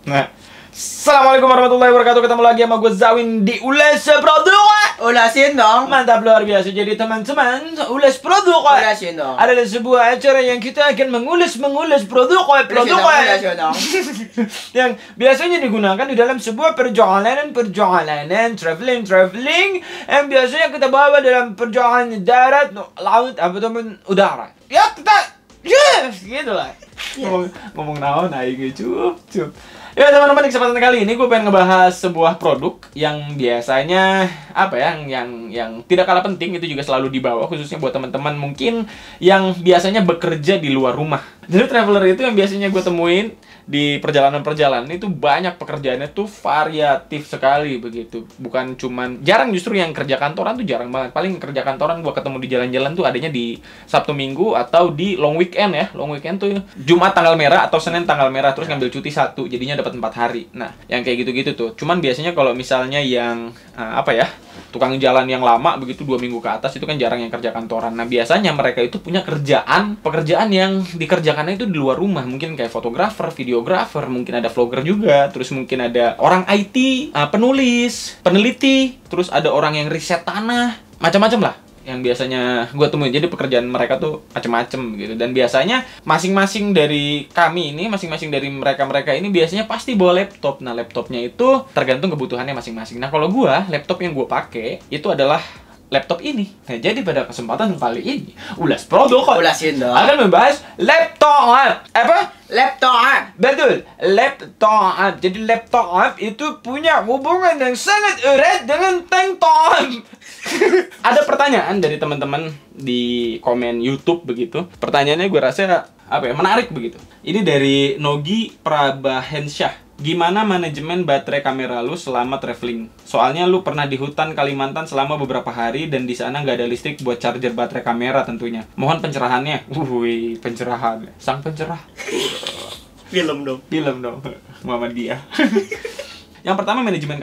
Nah, Assalamualaikum warahmatullahi wabarakatuh. Ketemu lagi sama gue Zawin di Ules Produk. Ulasin dong. Mantap, luar biasa. Jadi teman-teman, Ules Produk Ulasin dong. adalah sebuah acara yang kita akan mengulas produk Ulasin dong. yang biasanya digunakan di dalam sebuah perjalanan traveling yang biasanya kita bawa dalam perjalanan darat, laut, ataupun udara. Ya kita gitu lah. Ngomong naon aing cup. Ya teman-teman, di kesempatan kali ini gue pengen ngebahas sebuah produk yang biasanya yang tidak kalah penting, itu juga selalu dibawa khususnya buat teman-teman mungkin yang biasanya bekerja di luar rumah. Jadi traveler itu yang biasanya gue temuin di perjalanan-perjalanan itu banyak pekerjaannya tuh variatif sekali begitu. Bukan cuman, jarang justru yang kerja kantoran tuh jarang banget. Paling kerja kantoran gue ketemu di jalan-jalan tuh adanya di Sabtu Minggu atau di long weekend ya. Long weekend tuh Jumat tanggal merah atau Senin tanggal merah, terus ngambil cuti 1, jadinya dapat 4 hari. Nah, yang kayak gitu-gitu tuh. Cuman biasanya kalau misalnya yang tukang jalan yang lama begitu 2 minggu ke atas itu kan jarang yang kerja kantoran. Nah, biasanya mereka itu punya pekerjaan yang dikerjakannya itu di luar rumah. Mungkin kayak fotografer, videografer, mungkin ada vlogger juga, terus mungkin ada orang IT, penulis, peneliti, terus ada orang yang riset tanah, macam-macam lah yang biasanya gue temuin. Jadi pekerjaan mereka tuh macem-macem gitu. Dan biasanya masing-masing dari mereka ini biasanya pasti bawa laptop. Nah, laptopnya itu tergantung kebutuhannya masing-masing. Nah, kalau gue, laptop yang gue pakai itu adalah laptop ini. Nah, jadi pada kesempatan kali ini, Ulas Produk Ulasin dong. akan membahas laptop. Laptop. Betul, laptop. Jadi laptop itu punya hubungan yang sangat erat dengan tank top. Ada pertanyaan dari teman-teman di komen YouTube begitu. Pertanyaannya gue rasa menarik begitu. Ini dari Nogi Prabahensyah. Gimana manajemen baterai kamera lu selama traveling? Soalnya lu pernah di hutan Kalimantan selama beberapa hari dan di sana nggak ada listrik buat charger baterai kamera tentunya. Mohon pencerahannya. Pencerahan. Sang pencerah. Film dong. Muhammadiyah. Yang pertama manajemen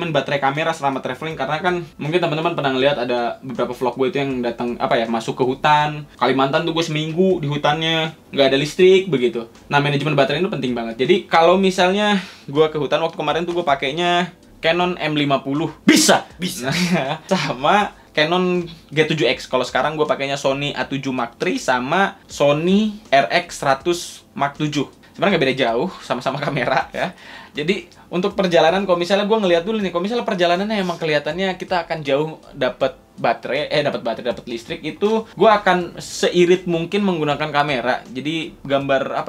baterai kamera selama traveling. Karena kan mungkin teman-teman pernah ngeliat ada beberapa vlog gue itu yang datang masuk ke hutan Kalimantan tuh, gue seminggu di hutannya nggak ada listrik begitu. Nah, manajemen baterai itu penting banget. Jadi kalau misalnya gue ke hutan waktu kemarin tuh gue pakainya Canon M50 bisa sama Canon G7X. Kalau sekarang gue pakainya Sony A7 Mark III sama Sony RX100 Mark VII. Sebenarnya nggak beda jauh, sama-sama kamera ya. Jadi untuk perjalanan, kalau misalnya gue ngeliat dulu nih, kalau misalnya perjalanannya emang kelihatannya kita akan jauh dapat listrik, itu gue akan seirit mungkin menggunakan kamera. Jadi gambar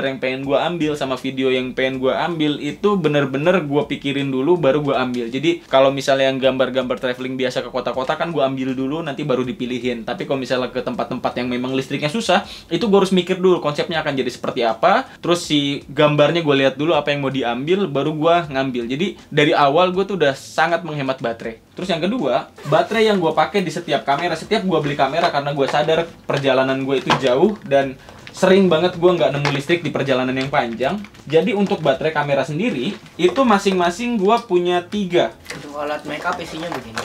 yang pengen gue ambil sama video yang pengen gue ambil itu bener-bener gue pikirin dulu baru gue ambil. Jadi kalau misalnya yang gambar-gambar traveling biasa ke kota-kota kan gue ambil dulu nanti baru dipilihin. Tapi kalau misalnya ke tempat-tempat yang memang listriknya susah, itu gue harus mikir dulu konsepnya akan jadi seperti apa. Terus si gambarnya gue lihat dulu apa yang mau diambil baru gue ngambil. Jadi dari awal gue tuh udah sangat menghemat baterai. Terus yang kedua, baterai yang gue pakai di setiap kamera, setiap gue beli kamera, karena gue sadar perjalanan gue itu jauh dan sering banget gue nggak nemu listrik di perjalanan yang panjang. Jadi untuk baterai kamera sendiri itu masing-masing gue punya 3. Untuk alat makeup isinya begini.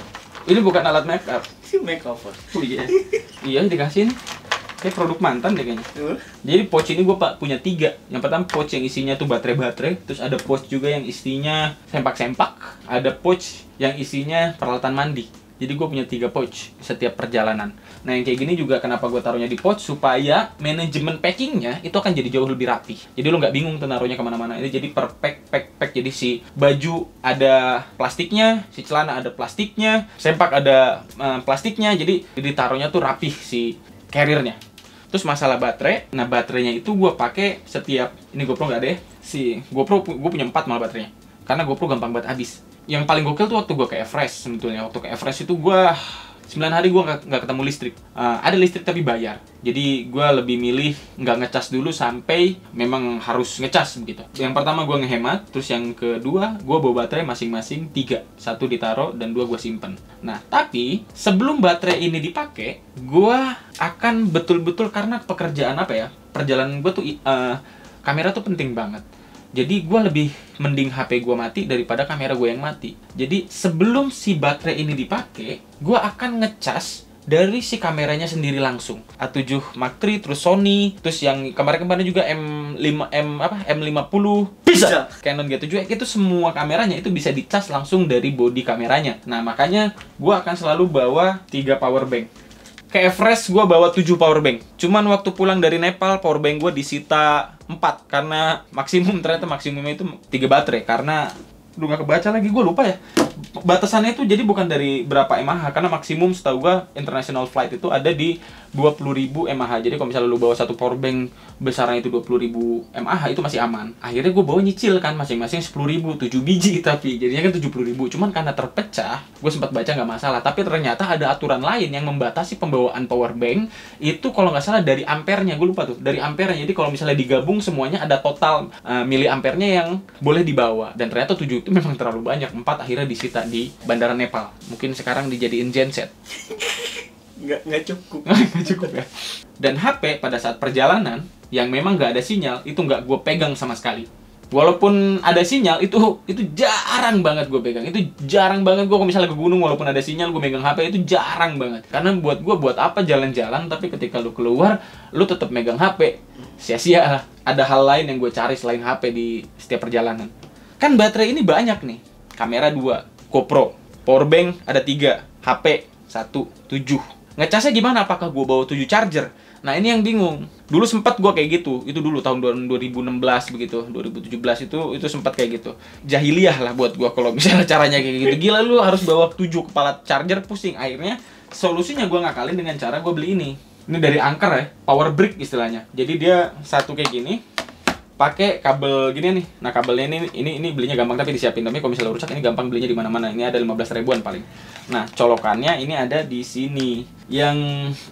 Ini bukan alat makeup. Makeover. Oh iya. Iya, dikasih nih. Kayak produk mantan deh kayaknya. Jadi pouch ini gue punya 3. Yang pertama pouch yang isinya tuh baterai. Terus ada pouch juga yang isinya sempak-sempak. Ada pouch yang isinya peralatan mandi. Jadi gue punya 3 pouch setiap perjalanan. Nah, yang kayak gini juga kenapa gue taruhnya di pouch, supaya manajemen packingnya itu akan jadi jauh lebih rapi. Jadi lo nggak bingung tuh naruhnya kemana-mana. Ini jadi per pack. Jadi si baju ada plastiknya, si celana ada plastiknya, sempak ada plastiknya. Jadi ditaruhnya tuh rapih si carrier-nya. Terus masalah baterai, nah baterainya itu gue pakai setiap, ini GoPro nggak ada ya, si GoPro gue punya 4 malah baterainya, karena GoPro gampang banget habis. Yang paling gokil tuh waktu gue ke Everest sebetulnya. Waktu ke Everest itu gue 9 hari gue nggak ketemu listrik. Ada listrik tapi bayar. Jadi gue lebih milih nggak ngecas dulu sampai memang harus ngecas begitu. Yang pertama gue ngehemat, terus yang kedua gue bawa baterai masing-masing 3. 1 ditaruh dan 2 gue simpen. Nah, tapi sebelum baterai ini dipakai, gue akan betul-betul, karena pekerjaan perjalanan gue tuh kamera tuh penting banget. Jadi gue lebih mending HP gue mati daripada kamera gue yang mati. Jadi sebelum si baterai ini dipakai, gue akan ngecas dari si kameranya sendiri langsung. A7 Mark III, terus Sony, terus yang kemarin-kemarin juga M50 bisa. Canon G7X itu semua kameranya itu bisa dicas langsung dari body kameranya. Nah, makanya gua akan selalu bawa 3 power bank. Ke Everest gue bawa 7 powerbank. Cuman waktu pulang dari Nepal, powerbank gue disita 4. Karena ternyata maksimumnya itu 3 baterai. Karena, udah gak kebaca lagi, gue lupa ya. Batasannya itu jadi bukan dari berapa mAh. Karena maksimum setahu gue, international flight itu ada di 20.000 mAh. Jadi kalau misalnya lu bawa satu powerbank besarnya itu 20.000 mAh, itu masih aman. Akhirnya gue bawa nyicil kan, masing-masing 10.000, 7 biji tapi. Jadinya kan 70.000. Cuman karena terpecah, gue sempat baca nggak masalah. Tapi ternyata ada aturan lain yang membatasi pembawaan powerbank. Itu kalau nggak salah dari ampernya, gue lupa tuh. Dari ampernya, jadi kalau misalnya digabung semuanya ada total miliampernya yang boleh dibawa. Dan ternyata 7 itu memang terlalu banyak. 4 akhirnya disita di Bandara Nepal. Mungkin sekarang dijadiin genset. Nggak cukup. Nggak cukup ya. Dan HP pada saat perjalanan yang memang nggak ada sinyal itu nggak gue pegang sama sekali. Walaupun ada sinyal itu jarang banget gue pegang. Itu jarang banget gue kalau misalnya ke gunung walaupun ada sinyal gue megang HP itu jarang banget. Karena buat gue buat apa jalan-jalan tapi ketika lu keluar lu tetap megang HP. Sia-sia lah. Ada hal lain yang gue cari selain HP di setiap perjalanan. Kan baterai ini banyak nih. Kamera 2, GoPro, powerbank ada 3, HP 1, 7. Ngecasnya gimana? Apakah gue bawa 7 charger? Nah, ini yang bingung. Dulu sempat gue kayak gitu. Itu dulu tahun 2016 begitu. 2017 itu sempat kayak gitu. Jahiliyah lah buat gue kalau misalnya caranya kayak gitu. Gila, lu harus bawa 7 kepala charger, pusing. Akhirnya solusinya gue ngakalin dengan cara gue beli ini. Ini dari Anker ya, power brick istilahnya. Jadi dia satu kayak gini. Pakai kabel gini nih. Nah, kabelnya ini belinya gampang tapi disiapin. Tapi kalau misalnya rusak ini gampang belinya di mana-mana. Ini ada 15 ribuan paling. Nah, colokannya ini ada di sini. Yang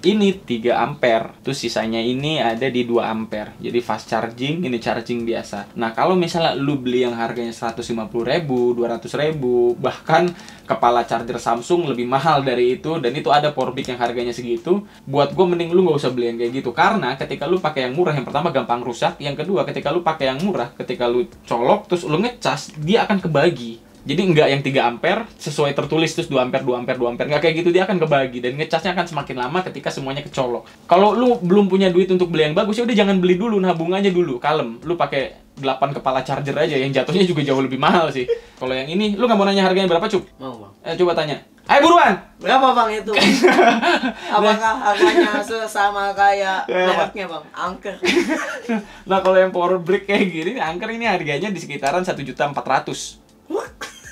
ini 3 ampere. Terus sisanya ini ada di 2 ampere. Jadi fast charging, ini charging biasa. Nah, kalau misalnya lu beli yang harganya 150 ribu, 200 ribu, bahkan kepala charger Samsung lebih mahal dari itu, dan itu ada powerbank yang harganya segitu, buat gue mending lu nggak usah beli yang kayak gitu. Karena ketika lu pakai yang murah, yang pertama gampang rusak, yang kedua ketika lu pakai yang murah, ketika lu colok terus lu ngecas, dia akan kebagi. Jadi enggak yang 3 ampere sesuai tertulis terus 2 ampere, 2 ampere, 2 ampere. Enggak kayak gitu, dia akan kebagi dan ngecasnya akan semakin lama ketika semuanya kecolok. Kalau lu belum punya duit untuk beli yang bagus, ya udah jangan beli dulu, nabung aja dulu, kalem. Lu pakai 8 kepala charger aja yang jatuhnya juga jauh lebih mahal sih. Kalau yang ini, lu nggak mau nanya harganya berapa, Cup? Mau, Bang. Coba tanya. Ayo buruan. Berapa, Bang, itu? Apakah harganya sama kayak mereknya, Bang? Anker. Nah, kalau yang power brick kayak gini, Anker ini harganya di sekitaran 1.400.000.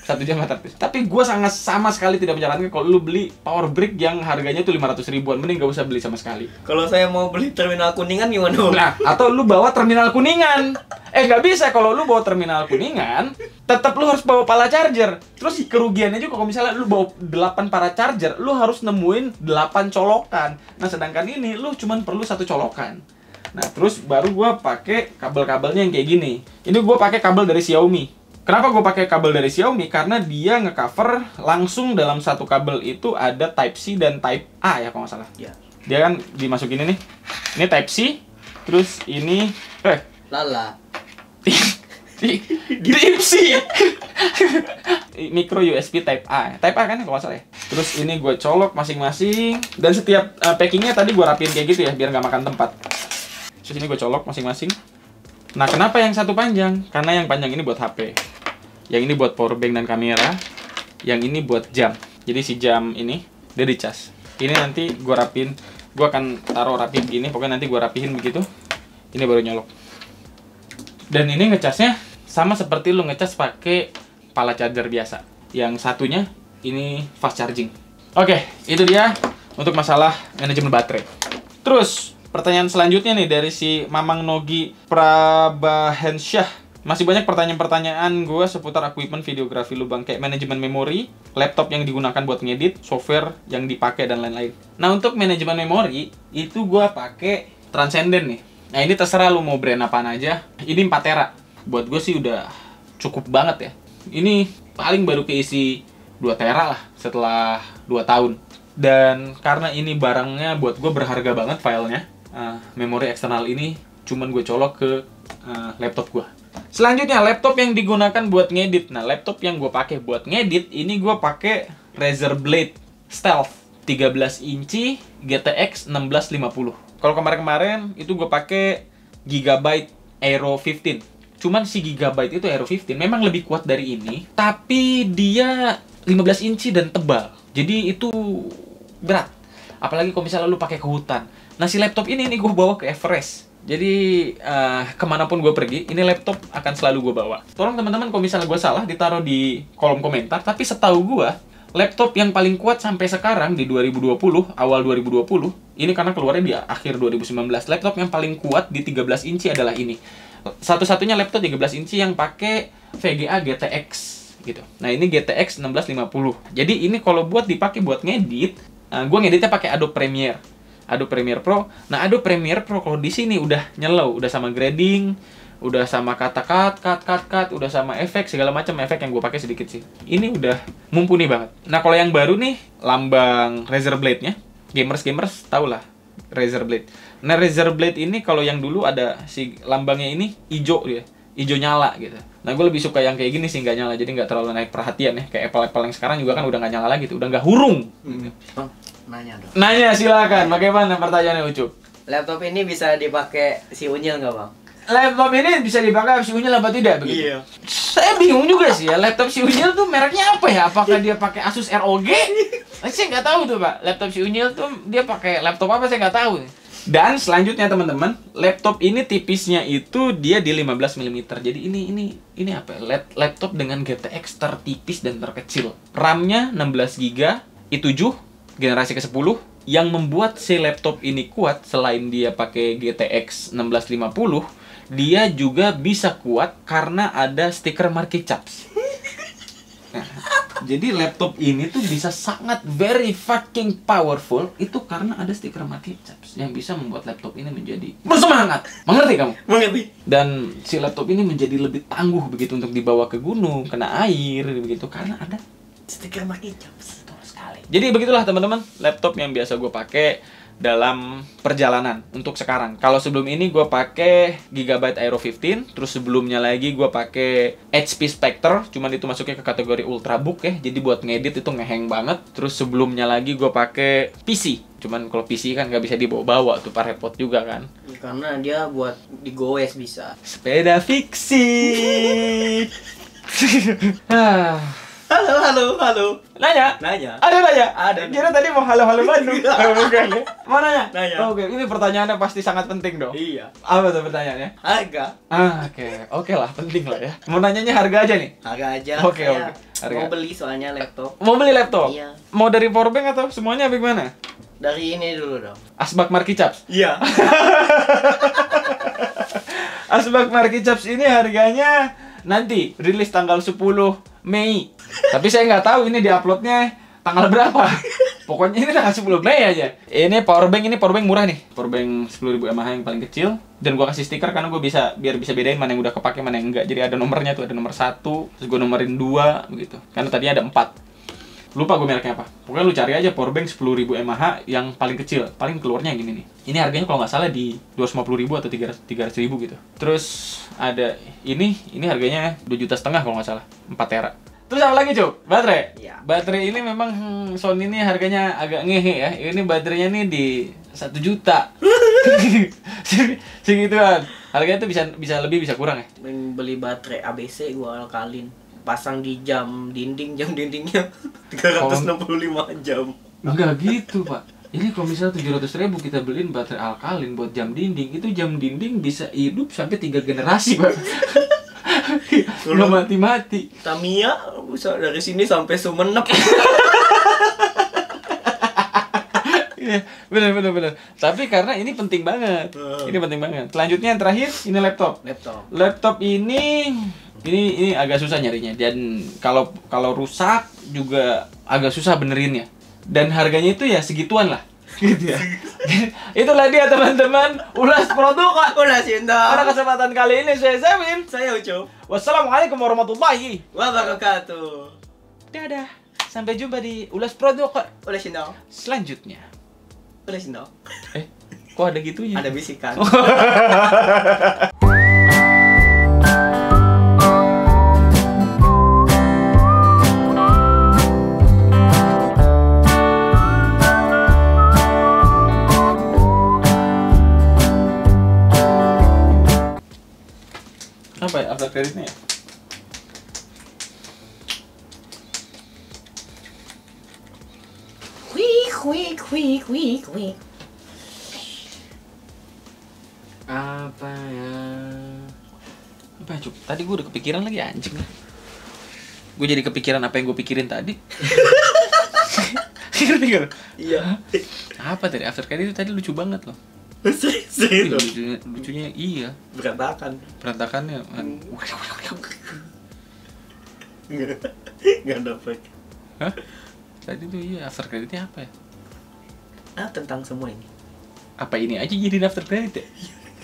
1.400.000. Tapi gue sangat sama sekali tidak menyarankan kalau lu beli power brick yang harganya tuh 500 ribuan, mending gak usah beli sama sekali. Kalau saya mau beli terminal Kuningan gimana, Bang? Nah, atau lu bawa terminal Kuningan. Nggak bisa kalau lu bawa terminal Kuningan, tetap lu harus bawa pala charger. Terus kerugiannya juga kalau misalnya lu bawa 8 para charger, lu harus nemuin 8 colokan. Nah, sedangkan ini lu cuman perlu 1 colokan. Nah, terus baru gua pakai kabel-kabelnya yang kayak gini. Ini gua pakai kabel dari Xiaomi. Kenapa gue pakai kabel dari Xiaomi? Karena dia ngecover langsung dalam satu kabel itu ada Type C dan Type A ya kalau nggak salah. Ya. Dia kan dimasukin ini nih. Ini Type C, terus ini Lala. Type C. Micro USB Type A. Type A kan kalau nggak salah ya. Terus ini gue colok masing-masing. Dan setiap packingnya tadi gue rapiin kayak gitu ya, biar nggak makan tempat. Terus ini gue colok masing-masing. Nah, kenapa yang satu panjang? Karena yang panjang ini buat HP. Yang ini buat powerbank dan kamera. Yang ini buat jam. Jadi si jam ini dia dicas. Ini nanti gue rapin. Gue akan taruh rapi begini. Pokoknya nanti gue rapihin begitu. Ini baru nyolok. Dan ini ngecasnya sama seperti lu ngecas pakai pala charger biasa. Yang satunya ini fast charging. Oke, itu dia untuk masalah manajemen baterai. Terus pertanyaan selanjutnya nih dari si Mamang Nogi Prabahensyah. Masih banyak pertanyaan-pertanyaan gue seputar equipment videografi lu bang, kayak manajemen memori, laptop yang digunakan buat ngedit, software yang dipakai dan lain-lain. Nah, untuk manajemen memori itu gue pakai Transcendent nih. Nah, ini terserah lu mau brand apaan aja. Ini 4 tera. Buat gue sih udah cukup banget ya. Ini paling baru keisi 2 tera lah setelah 2 tahun. Dan karena ini barangnya buat gue berharga banget filenya, memori eksternal ini cuman gue colok ke laptop gue. Selanjutnya laptop yang digunakan buat ngedit. Nah, laptop yang gue pakai buat ngedit ini gue pakai Razer Blade Stealth 13 inci GTX 1650. Kalau kemarin-kemarin itu gue pakai Gigabyte Aero 15. Cuman si Gigabyte itu Aero 15 memang lebih kuat dari ini, tapi dia 15 inci dan tebal. Jadi itu berat. Apalagi kalau misalnya lu pakai ke hutan. Nah, si laptop ini nih gue bawa ke Everest. Jadi kemanapun gue pergi, ini laptop akan selalu gue bawa. Tolong teman-teman kalau misalnya gue salah, ditaruh di kolom komentar. Tapi setahu gue, laptop yang paling kuat sampai sekarang di 2020, awal 2020, ini karena keluarnya di akhir 2019. Laptop yang paling kuat di 13 inci adalah ini. Satu-satunya laptop 13 inci yang pakai VGA GTX gitu. Nah, ini GTX 1650. Jadi ini kalau buat dipakai buat ngedit, gue ngeditnya pakai Adobe Premiere Pro. Nah, Adobe Premiere Pro kalau di sini udah nyelow, udah sama grading, udah sama kata cut, udah sama efek segala macam efek yang gue pakai sedikit sih. Ini udah mumpuni banget. Nah, kalau yang baru nih lambang Razer Blade-nya, gamers tau lah Razer Blade. Nah, Razer Blade ini kalau yang dulu ada si lambangnya ini hijau dia, hijau nyala gitu. Nah, gue lebih suka yang kayak gini sih, nggak nyala, jadi nggak terlalu naik perhatian ya. Kayak Apple yang sekarang juga kan udah nggak nyala lagi tuh, udah nggak hurung. Nanya dong. Nanya silakan, bagaimana pertanyaannya Ucup? Laptop ini bisa dipakai si Unyil nggak, Bang? Laptop ini bisa dipakai si Unyil apa tidak begitu? Iya. Saya bingung juga sih ya, laptop si Unyil tuh mereknya apa ya? Apakah dia pakai Asus ROG? Saya nggak tahu tuh, Pak. Laptop si Unyil tuh dia pakai laptop apa, saya nggak tahu. Dan selanjutnya teman-teman, laptop ini tipisnya itu dia di 15 mm. Jadi ini apa? Laptop dengan GTX tertipis dan terkecil. RAM-nya 16 GB, i7 generasi ke-10. Yang membuat si laptop ini kuat selain dia pakai GTX 1650, dia juga bisa kuat karena ada stiker market caps. Nah, jadi laptop ini tuh bisa sangat very fucking powerful itu karena ada stiker market caps yang bisa membuat laptop ini menjadi bersemangat. Mengerti kamu? Mengerti. Dan si laptop ini menjadi lebih tangguh begitu untuk dibawa ke gunung, kena air begitu karena ada Stiker market caps. Jadi begitulah teman-teman, laptop yang biasa gue pakai dalam perjalanan untuk sekarang. Kalau sebelum ini gue pakai Gigabyte Aero 15, terus sebelumnya lagi gue pakai HP Spectre, cuman itu masuknya ke kategori ultrabook ya. Jadi buat ngedit itu ngeheng banget. Terus sebelumnya lagi gue pakai PC. Cuman kalau PC kan nggak bisa dibawa-bawa tuh, pak repot juga kan. Karena dia buat digoes bisa. Sepeda fiksi. Halo. Nanya? Ada nanya? Ada. Kira tadi mau halo-halo Bandung. Bukan ya? Mau nanya? Oke, ini pertanyaannya pasti sangat penting dong. Iya. Apa tuh pertanyaannya? Harga. Oke lah, penting lah ya. Mau nanyanya harga aja nih? Harga aja. Oke. Harga. Mau beli soalnya laptop. Mau beli laptop? Iya. Mau dari powerbank atau semuanya bagaimana? Dari ini dulu dong. Asbak Marky Chaps? Iya. Asbak Marky Chaps ini harganya nanti rilis tanggal 10 Mei. Tapi saya nggak tahu ini diuploadnya tanggal berapa. Pokoknya ini tanggal 10 Mei aja. Ini powerbank murah nih. Powerbank 10.000 mAh yang paling kecil. Dan gua kasih stiker karena gua biar bisa bedain mana yang udah kepake mana yang enggak. Jadi ada nomornya tuh, ada nomor 1, terus gua nomorin 2 begitu. Karena tadinya ada 4. Lupa gue mereknya apa. Pokoknya lu cari aja powerbank 10.000 mAh yang paling kecil. Paling keluarnya yang gini nih. Ini harganya kalau nggak salah di 250.000 atau 300.000 gitu. Terus ada ini harganya 2,5 juta kalau nggak salah, 4 tera. Terus apa lagi, Cuk? Baterai? Iya. Baterai ini memang Sony ini harganya agak ngehe ya. Ini baterainya nih di 1 juta. Segituan. Harganya tuh bisa lebih bisa kurang ya. Beli baterai ABC gua alkalin. Pasang di jam dindingnya 365 jam. Enggak gitu, Pak. Ini kalau misalnya 700.000 kita beliin baterai alkalin buat jam dinding, itu jam dinding bisa hidup sampai 3 generasi, Pak. Nggak mati-mati. Tamiya bisa dari sini sampai Sumenep. Iya, benar. Tapi karena ini penting banget. Ini penting banget. Selanjutnya yang terakhir, ini laptop. Laptop ini agak susah nyarinya, dan kalau rusak juga agak susah benerinnya. Dan harganya itu ya segituan lah. Gitu ya. Itulah dia teman-teman, ulas produk Kak. Ulas Indah. Pada kesempatan kali ini saya Zawin. Saya Ucup. Wassalamualaikum warahmatullahi wabarakatuh. Dadah. Sampai jumpa di ulas produk Kak. Ulas Indah. Selanjutnya. Ulas Indah. Kok ada gitunya? Ada bisikan. creditnya ya? Quick. Apa ya? Apa ya, Cuk? Tadi gue udah kepikiran lagi anjing. Gue jadi kepikiran apa yang gue pikirin tadi. Ngerti gak lo? Iya. Apa tadi? After credit itu tadi lucu banget loh. Serius. Lucunya iya. Berantakan. Berantakannya. Nggak dapet. Hah? Tadi tuh iya after creditnya apa ya? Tentang semua ini. Apa ini aja jadi after credit ya?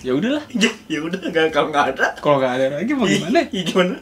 Ya udahlah. Ya udah, kalau nggak ada. Kalau nggak ada lagi mau gimana? Gimana?